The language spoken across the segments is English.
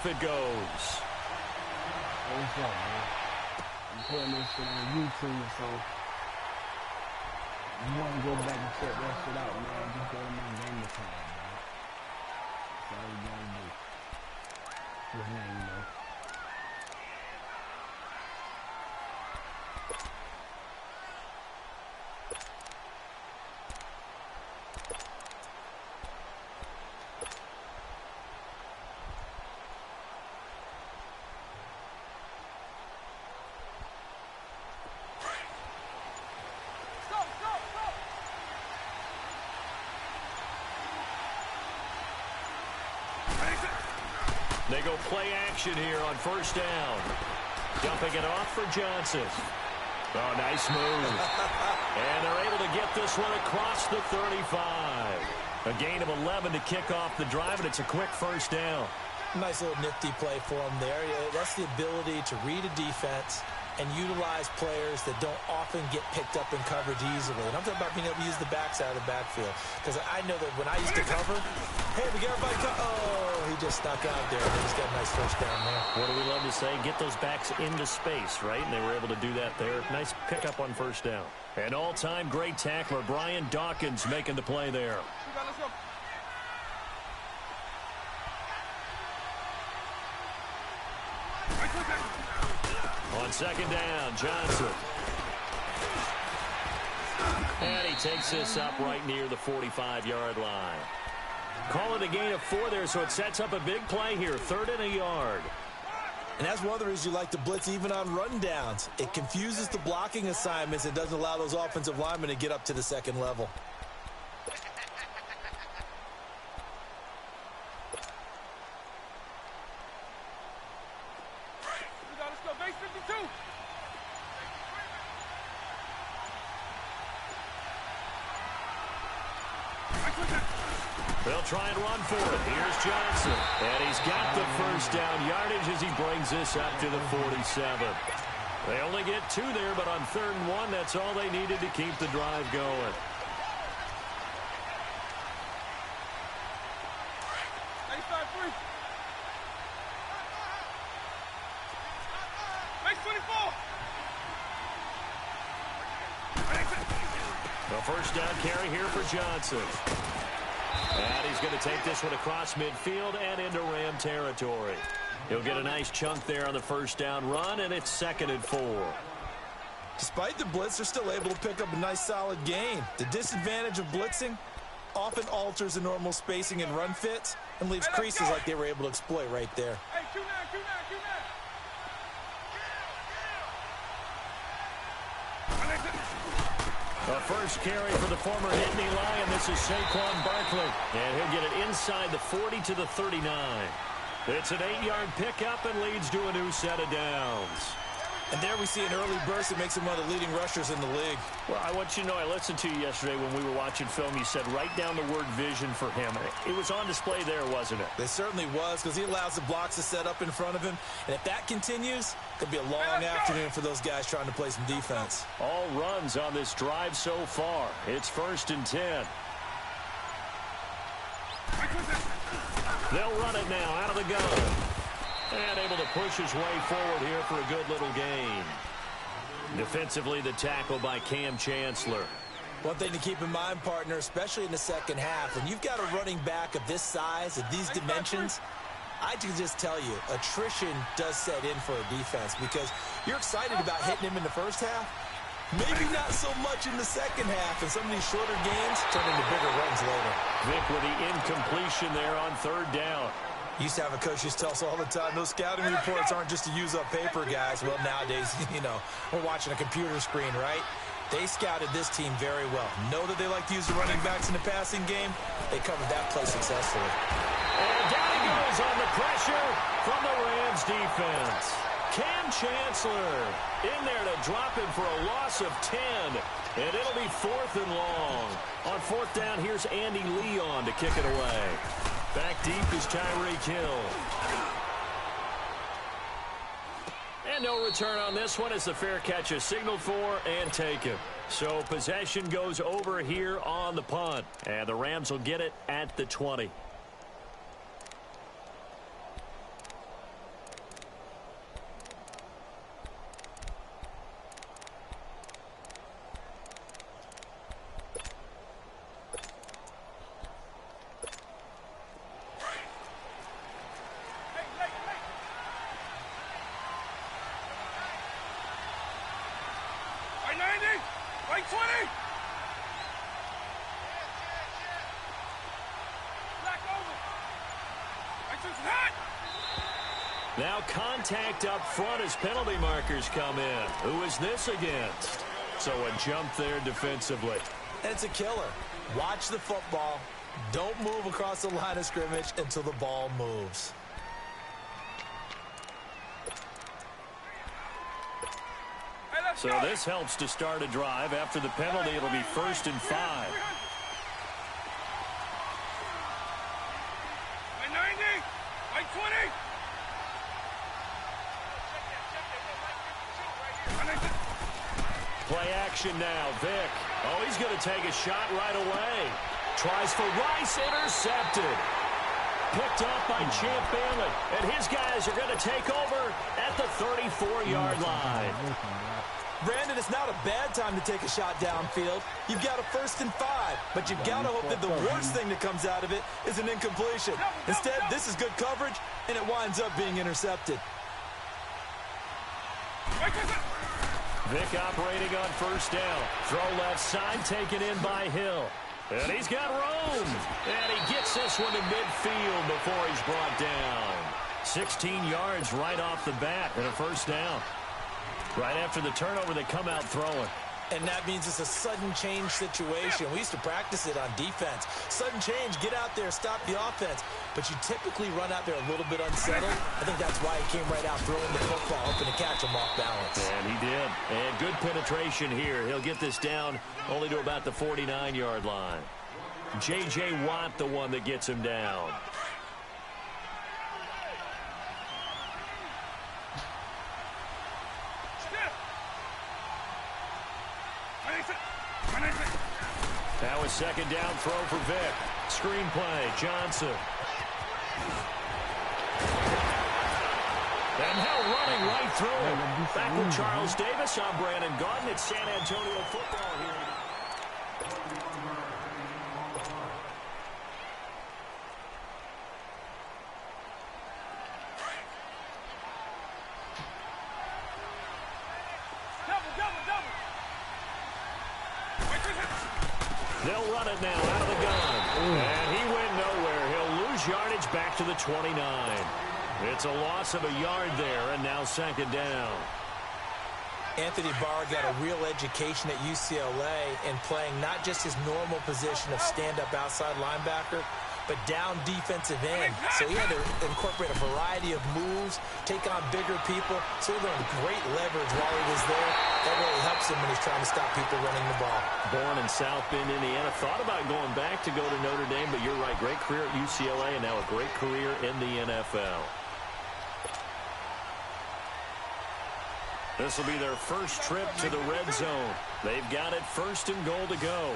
off it goes. Hey, what's up, man? I'm putting this shit on YouTube, so if you want to go back and check that shit out, man, just go to my game account, man. That's all you gotta do. His name, you know. They go play action here on first down. Dumping it off for Johnson. Oh, nice move. And they're able to get this one across the 35. A gain of 11 to kick off the drive, and it's a quick first down. Nice little nifty play for him there. That's the ability to read a defense and utilize players that don't often get picked up in coverage easily. And I'm talking about being able to use the backside of the backfield. Because I know that when I used to cover, hey, we got everybody oh, he just stuck out there. And he's got a nice first down there. What do we love to say? Get those backs into space, right? And they were able to do that there. Nice pickup on first down. An all-time great tackler, Brian Dawkins, making the play there. Let's go. On second down, Johnson. And he takes this up right near the 45-yard line. Call it a gain of 4 there, so it sets up a big play here. 3rd and a yard. And that's one of the reasons you like to blitz even on rundowns. It confuses the blocking assignments and doesn't allow those offensive linemen to get up to the second level. They'll try and run for it. Here's Johnson. And he's got the first down yardage as he brings this up to the 47. They only get 2 there, but on 3rd and 1, that's all they needed to keep the drive going. A first down carry here for Johnson. And he's going to take this one across midfield and into Ram territory. He'll get a nice chunk there on the first down run, and it's 2nd and 4. Despite the blitz, they're still able to pick up a nice solid gain. The disadvantage of blitzing often alters the normal spacing and run fits and leaves creases like they were able to exploit right there. A first carry for the former Nittany Lion. This is Saquon Barkley. And he'll get it inside the 40 to the 39. It's an 8-yard pickup and leads to a new set of downs. And there we see an early burst that makes him one of the leading rushers in the league. Well, I want you to know, I listened to you yesterday when we were watching film. You said write down the word vision for him. It was on display there, wasn't it? It certainly was, because he allows the blocks to set up in front of him. And if that continues, it'll be a long afternoon for those guys trying to play some defense. All runs on this drive so far. It's 1st and 10. They'll run it now out of the gun. And able to push his way forward here for a good little gain. Defensively, the tackle by Cam Chancellor. One thing to keep in mind, partner, especially in the second half, when you've got a running back of this size, of these dimensions, I can just tell you, attrition does set in for a defense because you're excited about hitting him in the first half. Maybe not so much in the second half, and some of these shorter gains turn into bigger runs later. Vic with the incompletion there on 3rd down. Used to have a coach used to tell us all the time, those scouting reports aren't just to use up paper, guys. Well, nowadays, you know, we're watching a computer screen, right? They scouted this team very well. Know that they like to use the running backs in the passing game. They covered that play successfully. And down he goes on the pressure from the Rams defense. Cam Chancellor in there to drop him for a loss of 10. And it'll be 4th and long. On 4th down, here's Andy Leon to kick it away. Back deep is Tyreek Hill. And no return on this one as the fair catch is signaled for and taken. So possession goes over here on the punt. And the Rams will get it at the 20. 120. Black over. Now contact up front as penalty markers come in. Who is this against? So a jump there defensively. And it's a killer. Watch the football. Don't move across the line of scrimmage until the ball moves. So this helps to start a drive. After the penalty, it'll be 1st and 5. 190. 120. Play action now. Vic. Oh, he's going to take a shot right away. Tries for Rice. Intercepted. Picked up by Champ Bailey. And his guys are going to take over at the 34-yard line. Brandon, it's not a bad time to take a shot downfield. You've got a 1st and 5, but you've got to hope that the worst thing that comes out of it is an incompletion. Instead, this is good coverage, and it winds up being intercepted. Vic operating on 1st down. Throw left side, taken in by Hill. And he's got room. And he gets this one to midfield before he's brought down. 16 yards right off the bat and a 1st down. Right after the turnover, they come out throwing. And that means it's a sudden change situation. We used to practice it on defense. Sudden change, get out there, stop the offense. But you typically run out there a little bit unsettled. I think that's why he came right out throwing the football, hoping to catch him off balance. And he did. And good penetration here. He'll get this down only to about the 49-yard line. J.J. Watt, the one that gets him down. Now a 2nd down throw for Vic. Screenplay, Johnson. And now running right through him. Back with Charles Davis. I'm Brandon Gaudin. It's San Antonio football here. They'll run it now out of the gun. And he went nowhere. He'll lose yardage back to the 29. It's a loss of a yard there, and now 2nd down. Anthony Barr got a real education at UCLA in playing not just his normal position of stand-up outside linebacker, but down defensive end. So he had to incorporate a variety of moves, take on bigger people. So he learned great leverage while he was there. That really helps him when he's trying to stop people running the ball. Born in South Bend, Indiana. Thought about going back to go to Notre Dame, but you're right. Great career at UCLA and now a great career in the NFL. This will be their first trip to the red zone. They've got it 1st and goal to go.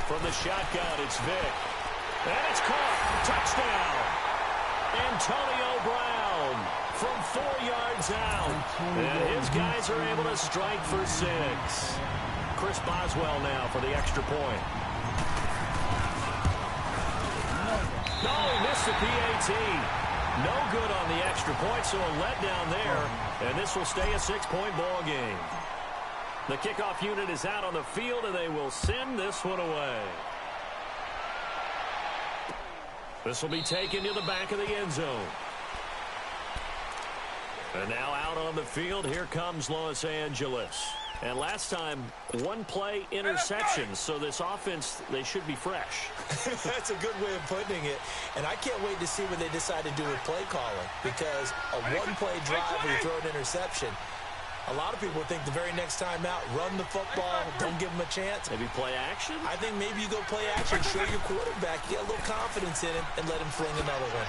From the shotgun, it's Vic. And it's caught. Touchdown. Antonio Brown from 4 yards out. And his guys are able to strike for 6. Chris Boswell now for the extra point. No, he missed the PAT. No good on the extra point, so a letdown there. And this will stay a 6-point ball game. The kickoff unit is out on the field, and they will send this one away. This will be taken to the back of the end zone. And now out on the field, here comes Los Angeles. And last time, 1-play interception, so this offense, they should be fresh. That's a good way of putting it. And I can't wait to see what they decide to do with play calling, because a 1-play drive where you throw an interception, a lot of people think the very next time out, run the football, don't give them a chance. Maybe play action? I think maybe you go play action, show your quarterback, get a little confidence in him, and let him fling another one.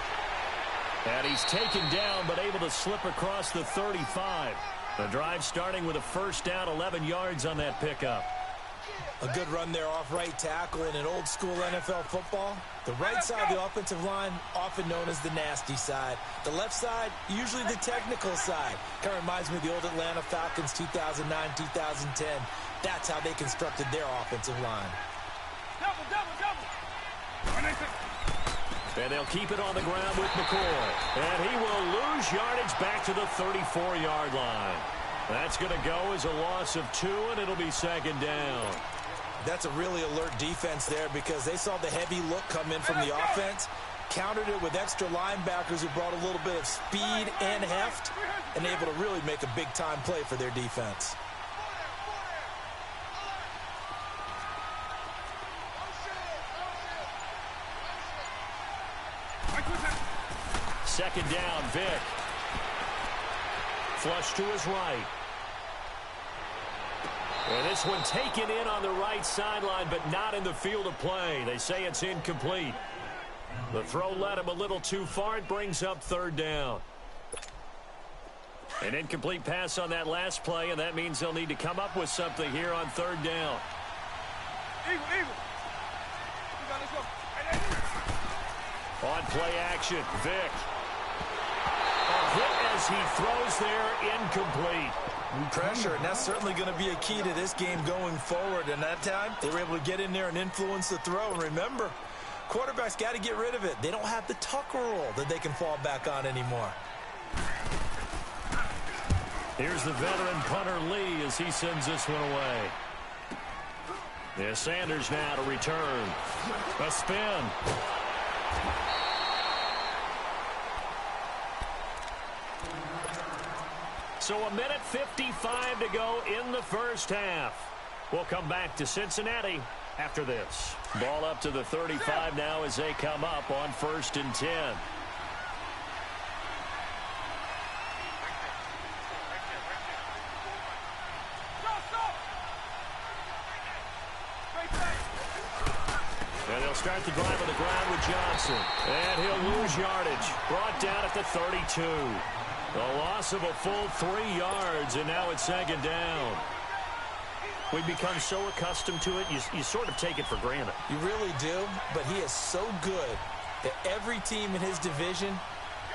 And he's taken down, but able to slip across the 35. The drive starting with a 1st down, 11 yards on that pickup. A good run there off right tackle in an old-school NFL football. The right side of the offensive line, often known as the nasty side. The left side, usually the technical side. Kind of reminds me of the old Atlanta Falcons 2009, 2010. That's how they constructed their offensive line. Double. And they'll keep it on the ground with McCoy. And he will lose yardage back to the 34-yard line. That's going to go as a loss of 2, and it'll be second down. That's a really alert defense there because they saw the heavy look come in from the offense, countered it with extra linebackers who brought a little bit of speed and heft, and able to really make a big-time play for their defense. Second down, Vic. Flush to his right. And this one taken in on the right sideline, but not in the field of play. They say it's incomplete. The throw led him a little too far. It brings up third down. An incomplete pass on that last play, and that means they'll need to come up with something here on third down. Eagle. Let's go. On play action, Vic. A hit as he throws there, incomplete. Pressure, and that's certainly going to be a key to this game going forward. And that time, they were able to get in there and influence the throw. And remember, quarterbacks got to get rid of it. They don't have the tucker roll that they can fall back on anymore. Here's the veteran punter Lee as he sends this one away. Yeah, Sanders now to return. A spin. So 1:55 to go in the first half. We'll come back to Cincinnati after this. Ball up to the 35 now as they come up on 1st and 10. And they'll start the drive on the ground with Johnson. And he'll lose yardage. Brought down at the 32. A loss of a full 3 yards, and now it's second down. We've become so accustomed to it, you sort of take it for granted. You really do, but he is so good that every team in his division,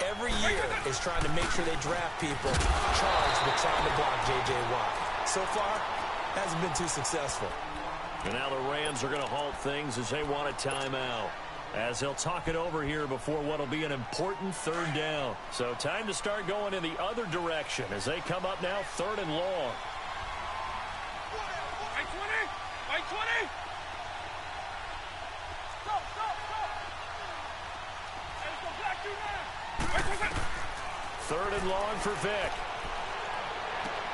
every year, is trying to make sure they draft people charged with trying to block J.J. Watt. So far, hasn't been too successful. And now the Rams are going to halt things as they want a timeout, as they'll talk it over here before what will be an important third down. So time to start going in the other direction as they come up now 3rd and long. By 20! Go! Let's go black you now! 3rd and long for Vic.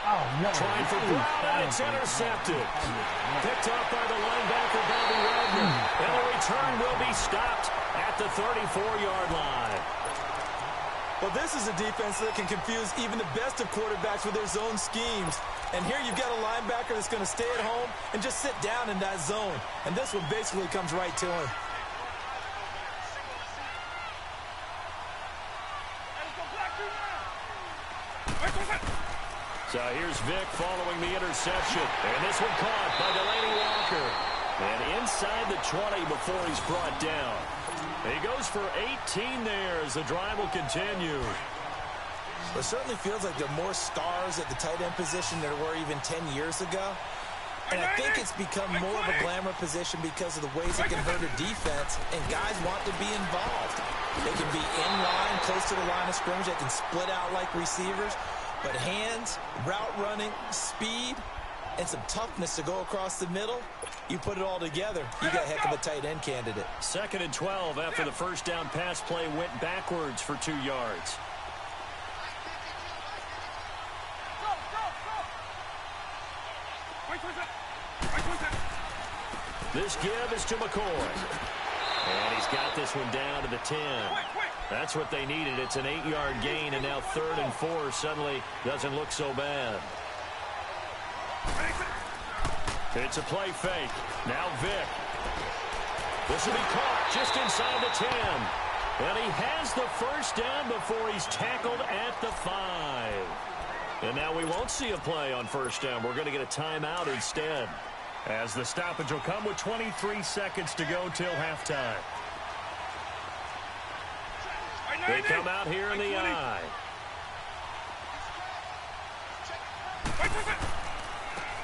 Oh, no. Trying for Brown, and it's intercepted. Picked up by the linebacker, Bobby Wagner. And the return will be stopped at the 34-yard line. Well, this is a defense that can confuse even the best of quarterbacks with their zone schemes. And here you've got a linebacker that's going to stay at home and just sit down in that zone. And this one basically comes right to him. So here's Vic following the interception. And this one caught by Delaney Walker. And inside the 20 before he's brought down. He goes for 18 there as the drive will continue. It certainly feels like there are more stars at the tight end position than there were even 10 years ago. And I think it's become more of a glamour position because of the ways it can hurt a defense, and guys want to be involved. They can be in line, close to the line of scrimmage. They can split out like receivers. But hands, route running, speed, and some toughness to go across the middle, you put it all together, you got a heck of a tight end candidate. 2nd and 12 after the first down pass play went backwards for 2 yards. This give is to McCoy. And he's got this one down to the 10. That's what they needed. It's an 8-yard gain, and now 3rd and 4 suddenly doesn't look so bad. It's a play fake. Now Vic. This will be caught just inside the 10. And he has the first down before he's tackled at the 5. And now we won't see a play on first down. We're going to get a timeout instead, as the stoppage will come with 23 seconds to go till halftime. They come out here in the I.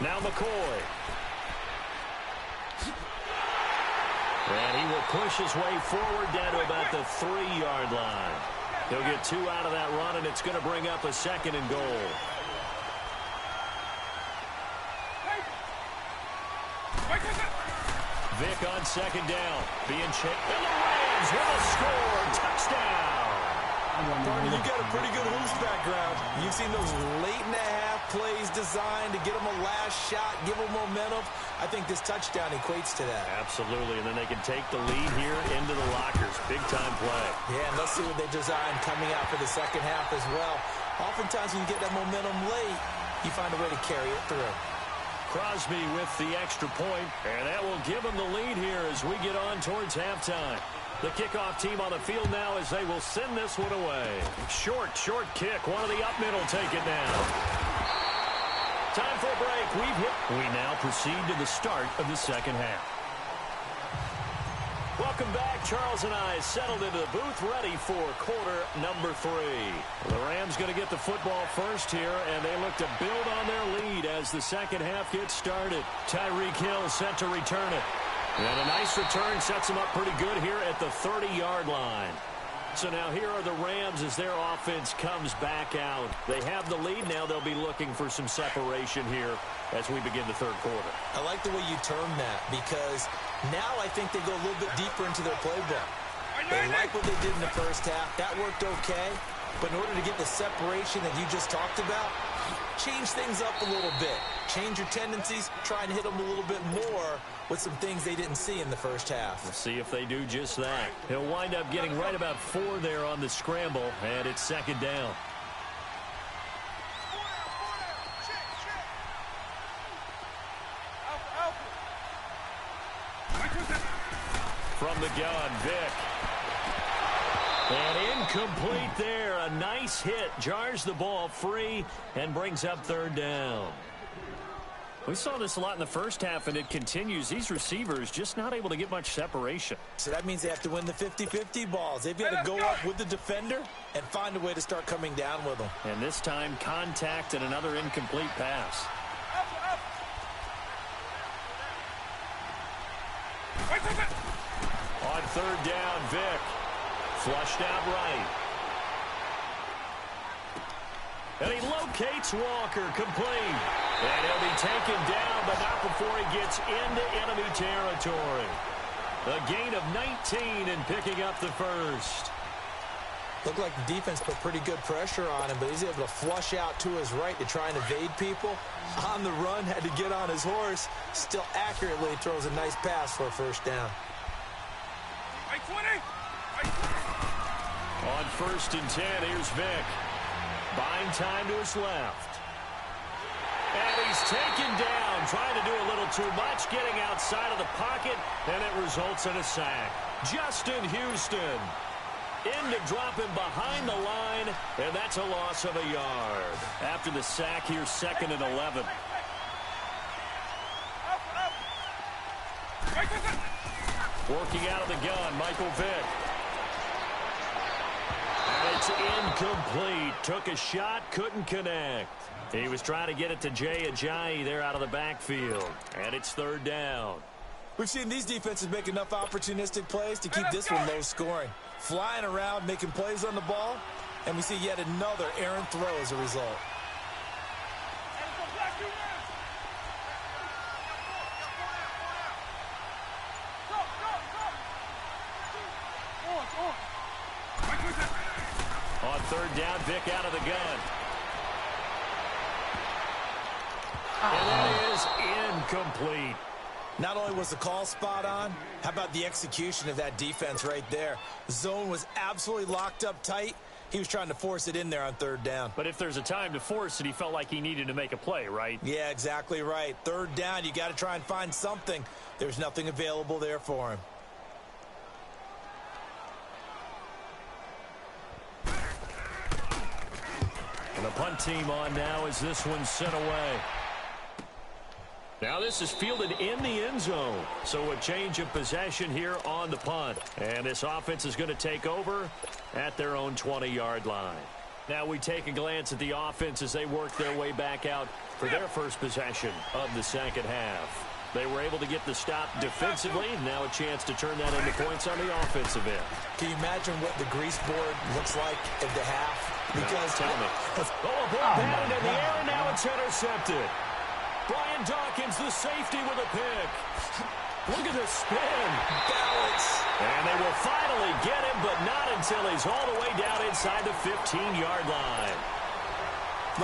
Now McCoy. And he will push his way forward down to about the 3-yard line. He'll get 2 out of that run, and it's going to bring up a 2nd and goal. Vic on 2nd down. Being checked. And the Rams with a score. Touchdown. Partner, you got a pretty good hoops background. You've seen those late-in-the-half plays designed to get them a last shot, give them momentum. I think this touchdown equates to that. Absolutely, and then they can take the lead here into the lockers. Big-time play. Yeah, and let's see what they designed coming out for the second half as well. Oftentimes when you get that momentum late, you find a way to carry it through. Crosby with the extra point, and that will give them the lead here as we get on towards halftime. The kickoff team on the field now as they will send this one away. Short kick. One of the up middle take it down. Time for a break. We now proceed to the start of the second half. Welcome back. Charles and I settled into the booth ready for quarter number 3. The Rams going to get the football first here, and they look to build on their lead as the second half gets started. Tyreek Hill set to return it. And a nice return sets them up pretty good here at the 30-yard line. So now here are the Rams as their offense comes back out. They have the lead now. They'll be looking for some separation here as we begin the third quarter. I like the way you term that because now I think they go a little bit deeper into their playbook. They like what they did in the first half. That worked okay. But in order to get the separation that you just talked about, change things up a little bit. Change your tendencies. Try and hit them a little bit more with some things they didn't see in the first half. We'll see if they do just that. He'll wind up getting right about 4 there on the scramble, and it's 2nd down. From the gun, Vic. And incomplete there. A nice hit. Jars the ball free and brings up 3rd down. We saw this a lot in the first half, and it continues. These receivers just not able to get much separation. So that means they have to win the 50-50 balls. They've got to go up with the defender and find a way to start coming down with them. And this time, contact and another incomplete pass. On 3rd down, Vic. Flushed out right. And he locates Walker, complete. And he'll be taken down, but not before he gets into enemy territory. A gain of 19 and picking up the first. Looked like the defense put pretty good pressure on him, but he's able to flush out to his right to try and evade people. On the run, had to get on his horse. Still accurately throws a nice pass for a 1st down. On 1st and 10, here's Vic. Buying time to his left. And he's taken down, trying to do a little too much, getting outside of the pocket, and it results in a sack. Justin Houston in to drop him behind the line, and that's a loss of a yard. After the sack, here's 2nd and 11. Working out of the gun, Michael Vick. And it's incomplete. Took a shot, couldn't connect. He was trying to get it to Jay Ajayi there out of the backfield. And it's 3rd down. We've seen these defenses make enough opportunistic plays to keep this one low scoring. Flying around, making plays on the ball, and we see yet another errant throw as a result. On 3rd down, Vic out of the gun. And that is incomplete. Not only was the call spot on, how about the execution of that defense right there? Zone was absolutely locked up tight. He was trying to force it in there on 3rd down. But if there's a time to force it, he felt like he needed to make a play, right? Yeah, exactly right. 3rd down, you got to try and find something. There's nothing available there for him. And the punt team on now as this one's sent away. Now this is fielded in the end zone. So a change of possession here on the punt. And this offense is going to take over at their own 20-yard line. Now we take a glance at the offense as they work their way back out for their first possession of the second half. They were able to get the stop defensively. Now a chance to turn that into points on the offensive end. Can you imagine what the grease board looks like at the half? Because tell me. Oh, a ball batted in the air, and now it's intercepted. Brian Dawkins, the safety, with a pick. Look at the spin. Balance. And they will finally get him, but not until he's all the way down inside the 15-yard line.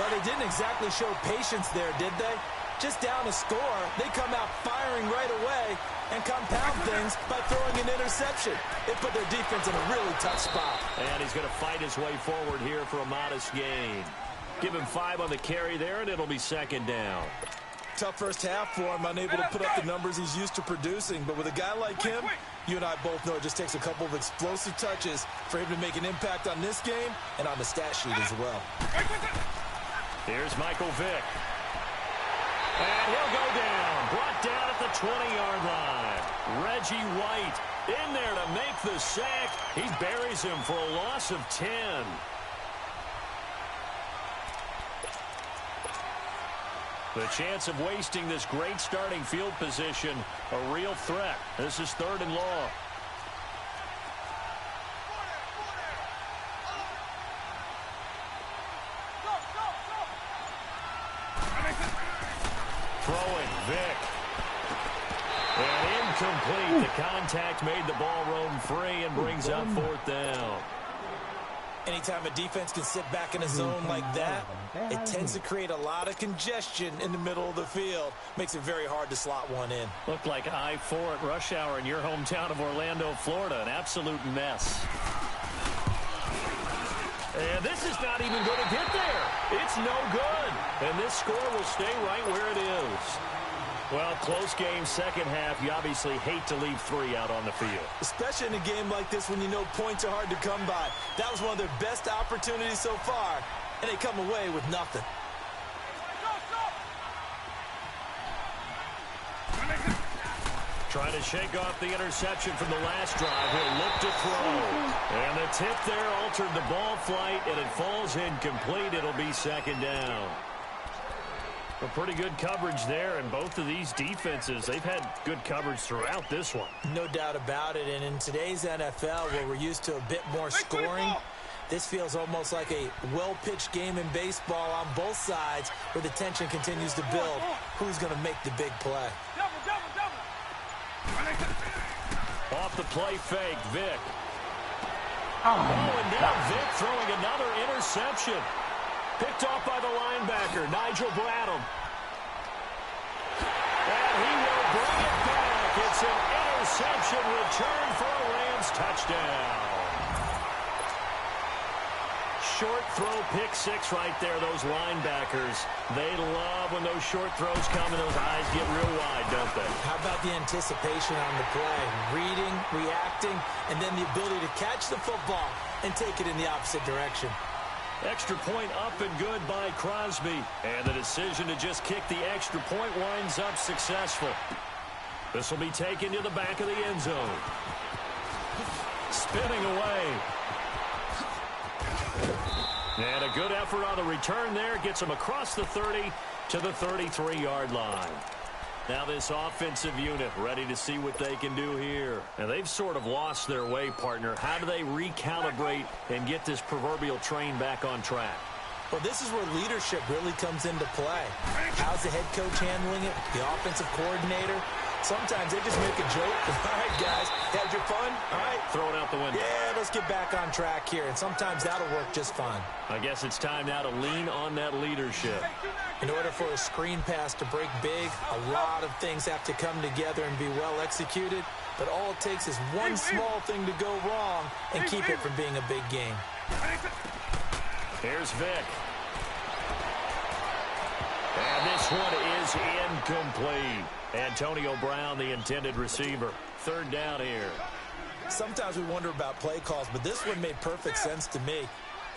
Well, they didn't exactly show patience there, did they? Just down a score, they come out firing right away and compound things by throwing an interception. It put their defense in a really tough spot. And he's going to fight his way forward here for a modest gain. Give him 5 on the carry there, and it'll be second down. Tough first half for him, unable to put up the numbers he's used to producing. But with a guy like him, you and I both know it just takes a couple of explosive touches for him to make an impact on this game and on the stat sheet as well. Here's Michael Vick. And he'll go down. Brought down at the 20-yard line. Reggie White in there to make the sack. He buries him for a loss of 10. The chance of wasting this great starting field position, a real threat. This is 3rd and long. Throwing, Vick. And incomplete. The contact made the ball roam free and brings up 4th down. Anytime a defense can sit back in a zone like that, it tends to create a lot of congestion in the middle of the field. Makes it very hard to slot one in. Looked like I-4 at rush hour in your hometown of Orlando, Florida. An absolute mess. And this is not even going to get there. It's no good. And this score will stay right where it is. Well, close game, second half. You obviously hate to leave 3 out on the field. Especially in a game like this when you know points are hard to come by. That was one of their best opportunities so far, and they come away with nothing. Trying to shake off the interception from the last drive. He'll look to throw. And the tip there altered the ball flight, and it falls incomplete. It'll be second down. A pretty good coverage there, and both of these defenses, they've had good coverage throughout this one. No doubt about it, and in today's NFL, where we're used to a bit more scoring, this feels almost like a well-pitched game in baseball on both sides, where the tension continues to build. Who's going to make the big play? Off the play fake, Vick. And now Vick throwing another interception. Picked off by the linebacker, Nigel Bradham. And he will bring it back. It's an interception return for a Rams touchdown. Short throw, pick 6 right there, those linebackers. They love when those short throws come and those eyes get real wide, don't they? How about the anticipation on the play? Reading, reacting, and then the ability to catch the football and take it in the opposite direction. Extra point up and good by Crosby. And the decision to just kick the extra point winds up successful. This will be taken to the back of the end zone. Spinning away. And a good effort on the return there. Gets him across the 30 to the 33-yard line. Now this offensive unit ready to see what they can do here. And they've sort of lost their way, partner. How do they recalibrate and get this proverbial train back on track? Well, this is where leadership really comes into play. How's the head coach handling it? The offensive coordinator? Sometimes they just make a joke. All right, guys, had your fun? All right. Throw it out the window. Yeah, let's get back on track here. And sometimes that'll work just fine. I guess it's time now to lean on that leadership. In order for a screen pass to break big, a lot of things have to come together and be well executed. But all it takes is one small thing to go wrong and keep it from being a big game. Here's Vick. And this one is incomplete. Antonio Brown, the intended receiver. Third down here. Sometimes we wonder about play calls, but this one made perfect sense to me.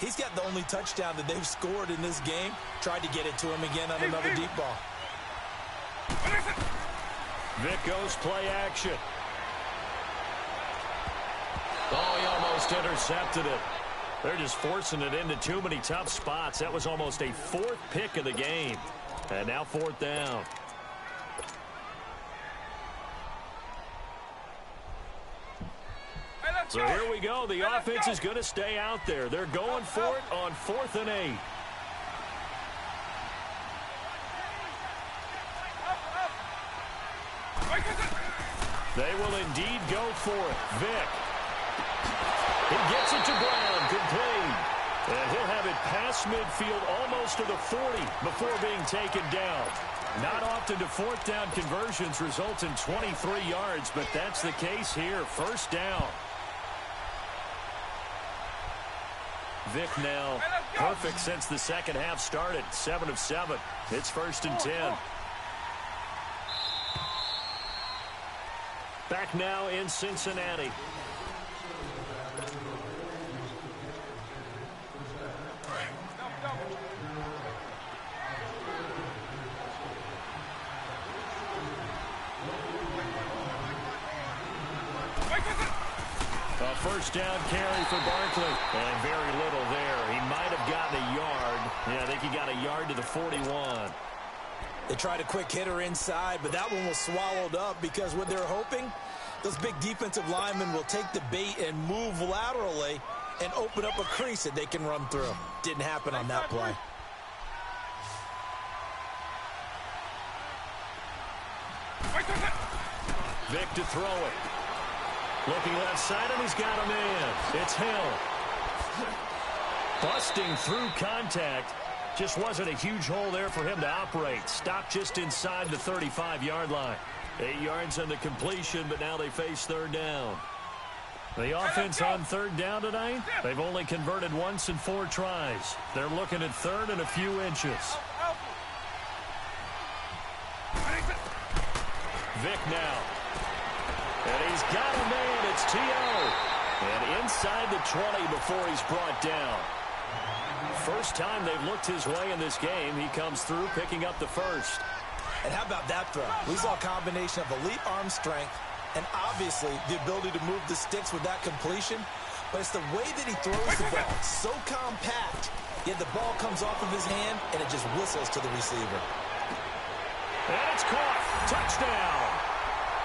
He's got the only touchdown that they've scored in this game. Tried to get it to him again on another deep ball. Vick goes play action. Oh, he almost intercepted it. They're just forcing it into too many tough spots. That was almost a 4th pick of the game. And now 4th down. So here we go. The offense is going to stay out there. They're going for it on 4th and 8. They will indeed go for it. Vick. He gets it to Brown. Complete. And he'll have it past midfield almost to the 40 before being taken down. Not often do 4th down conversions result in 23 yards, but that's the case here. 1st down. Vick now perfect since the second half started. 7 of 7. It's 1st and 10. Back now in Cincinnati. A 1st down carry for Barkley. And very little there. He might have gotten a yard. Yeah, I think he got a yard to the 41. They tried a quick hitter inside, but that one was swallowed up because what they're hoping, those big defensive linemen will take the bait and move laterally and open up a crease that they can run through. Didn't happen on that play. Vick to throw it. Looking left side, and he's got a man. It's Hill. Busting through contact. Just wasn't a huge hole there for him to operate. Stopped just inside the 35-yard line. 8 yards on the completion, but now they face 3rd down. The offense on 3rd down tonight, they've only converted once in 4 tries. They're looking at 3rd and a few inches. Vick now. And he's got a man. It's T.O. And inside the 20 before he's brought down. First time they've looked his way in this game. He comes through picking up the 1st. And how about that throw? We saw a combination of elite arm strength and obviously the ability to move the sticks with that completion. But it's the way that he throws the ball. So compact. Yet the ball comes off of his hand and it just whistles to the receiver. And it's caught. Touchdown.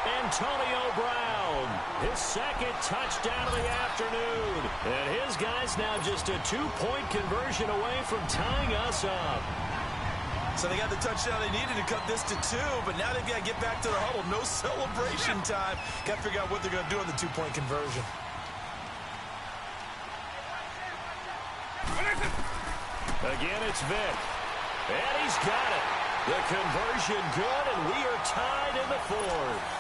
Antonio Brown, his 2nd touchdown of the afternoon. And his guys now just a 2-point conversion away from tying us up. So they got the touchdown they needed to cut this to 2, but now they've got to get back to the huddle. No celebration time. Got to figure out what they're going to do on the 2-point conversion. Again, it's Vick. And he's got it. The conversion good, and we are tied in the 4th.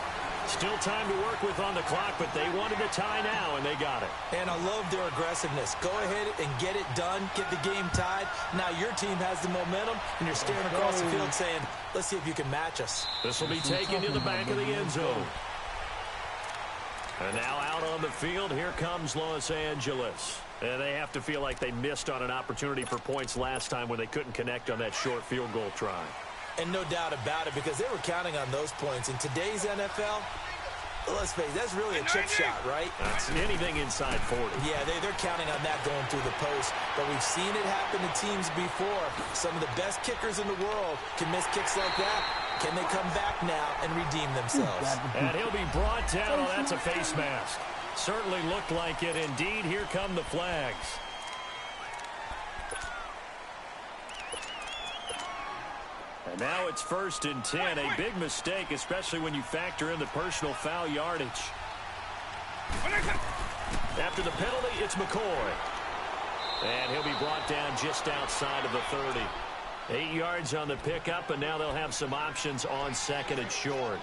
Still time to work with on the clock, but they wanted to tie now, and they got it. And I love their aggressiveness. Go ahead and get it done, get the game tied. Now your team has the momentum, and you're staring across the field saying, let's see if you can match us. This will be taken to the back of the end zone. And now out on the field, here comes Los Angeles. And they have to feel like they missed on an opportunity for points last time when they couldn't connect on that short field goal try. And no doubt about it, because they were counting on those points. In today's NFL, let's face it, that's really a chip shot, right? That's anything inside 40. Yeah, they're counting on that going through the post. But we've seen it happen to teams before. Some of the best kickers in the world can miss kicks like that. Can they come back now and redeem themselves? And he'll be brought down. Oh, that's a face mask. Certainly looked like it. Indeed, here come the flags. And now it's 1st and 10. A big mistake, especially when you factor in the personal foul yardage. After the penalty, it's McCoy. And he'll be brought down just outside of the 30. 8 yards on the pickup, and now they'll have some options on 2nd and short.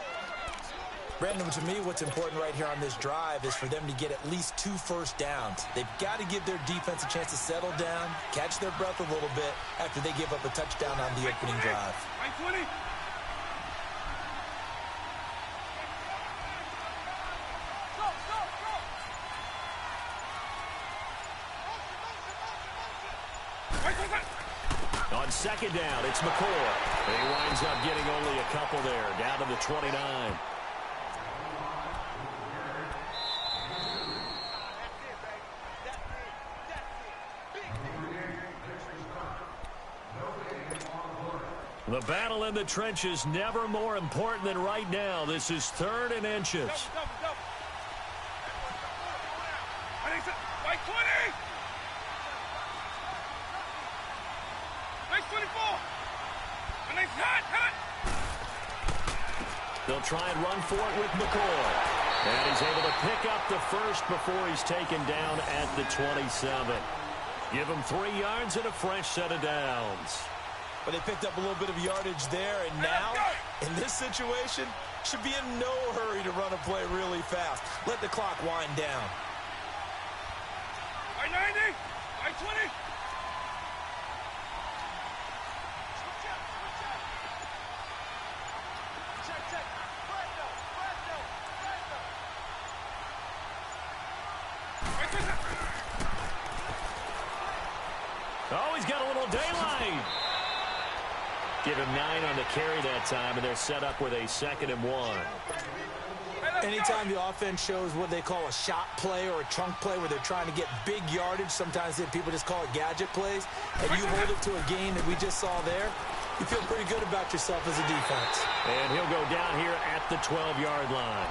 Brandon, to me, what's important right here on this drive is for them to get at least 2 first downs. They've got to give their defense a chance to settle down, catch their breath a little bit after they give up a touchdown on the opening drive. On 2nd down, it's McCoy. He winds up getting only a couple there, down to the 29. The battle in the trenches never more important than right now. This is 3rd and inches. They'll try and run for it with McCoy. And he's able to pick up the first before he's taken down at the 27. Give him 3 yards and a fresh set of downs. But they picked up a little bit of yardage there, and now, in this situation, should be in no hurry to run a play really fast. Let the clock wind down. By 90, by 20. Oh, he's got a little daylight. Give him 9 on the carry that time, and they're set up with a 2nd and 1. Anytime the offense shows what they call a shot play or a chunk play where they're trying to get big yardage, sometimes people just call it gadget plays, and you hold it to a game that we just saw there, you feel pretty good about yourself as a defense. And he'll go down here at the 12-yard line.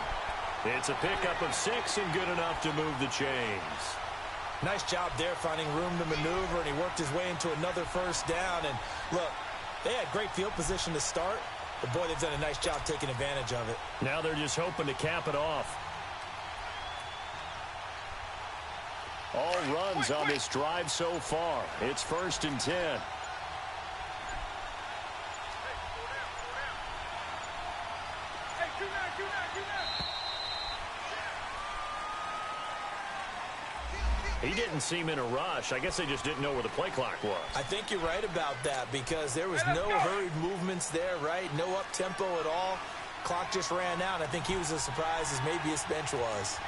It's a pickup of 6 and good enough to move the chains. Nice job there finding room to maneuver, and he worked his way into another first down. And look, they had great field position to start, but boy, they've done a nice job taking advantage of it. Now they're just hoping to cap it off. All runs on this drive so far. It's 1st and 10. He didn't seem in a rush. I guess they just didn't know where the play clock was. I think you're right about that because there was no hurried movements there, right? No up-tempo at all. Clock just ran out. I think he was as surprised as maybe his bench was.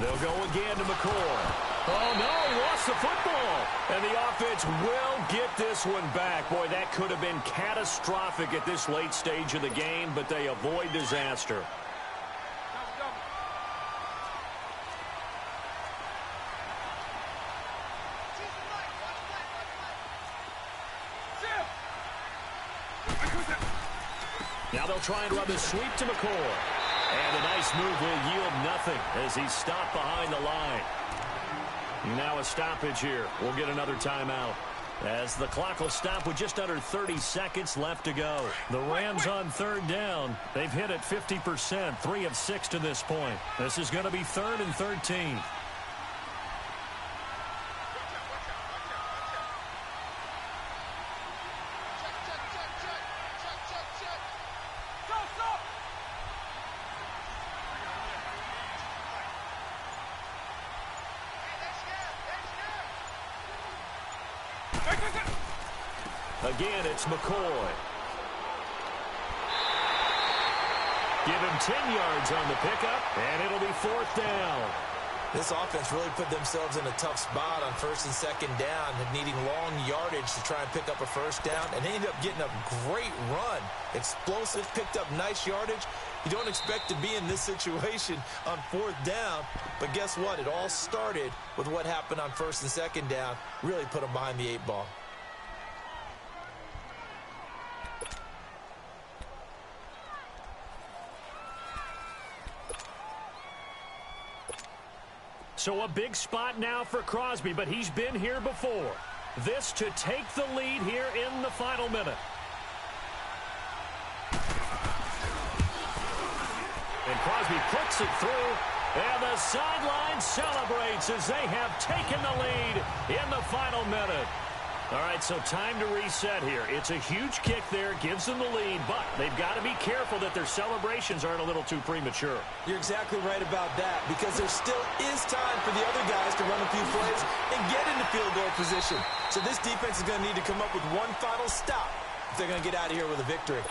They'll go again to McCoy. Oh, no, he lost the football. And the offense will get this one back. Boy, that could have been catastrophic at this late stage of the game, but they avoid disaster. Now they'll try and run the sweep to McCoy. And a nice move will yield nothing as he's stopped behind the line. Now a stoppage here. We'll get another timeout as the clock will stop with just under 30 seconds left to go. The Rams on 3rd down. They've hit it 50%, 3 of 6 to this point. This is going to be 3rd and 13. Again, it's McCoy. Give him 10 yards on the pickup, and it'll be 4th down. This offense really put themselves in a tough spot on 1st and 2nd down, needing long yardage to try and pick up a first down, and they ended up getting a great run. Explosive, picked up nice yardage. You don't expect to be in this situation on 4th down, but guess what? It all started with what happened on 1st and 2nd down. Really put them behind the 8 ball. So a big spot now for Crosby, but he's been here before. This to take the lead here in the final minute. And Crosby puts it through, and the sideline celebrates as they have taken the lead in the final minute. All right, so time to reset here. It's a huge kick there, gives them the lead, but they've got to be careful that their celebrations aren't a little too premature. You're exactly right about that because there still is time for the other guys to run a few plays and get into field goal position. So this defense is going to need to come up with one final stop if they're going to get out of here with a victory.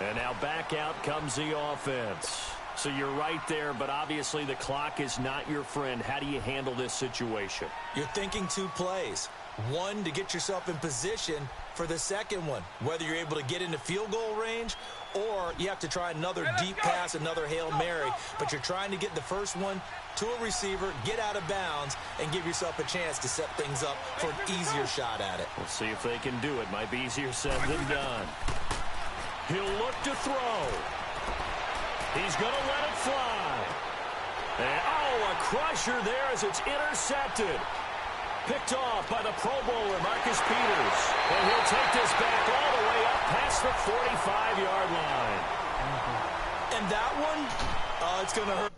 And now back out comes the offense. So you're right there, but obviously the clock is not your friend. How do you handle this situation? You're thinking 2 plays. One, to get yourself in position for the second one, whether you're able to get into field goal range or you have to try another deep pass, another Hail Mary, but you're trying to get the first one to a receiver, get out of bounds, and give yourself a chance to set things up for an easier shot at it. We'll see if they can do it. Might be easier said than done. He'll look to throw. He's going to let it fly. And, oh, a crusher there as it's intercepted. Picked off by the Pro Bowler, Marcus Peters. And he'll take this back all the way up past the 45-yard line. And that one, it's going to hurt.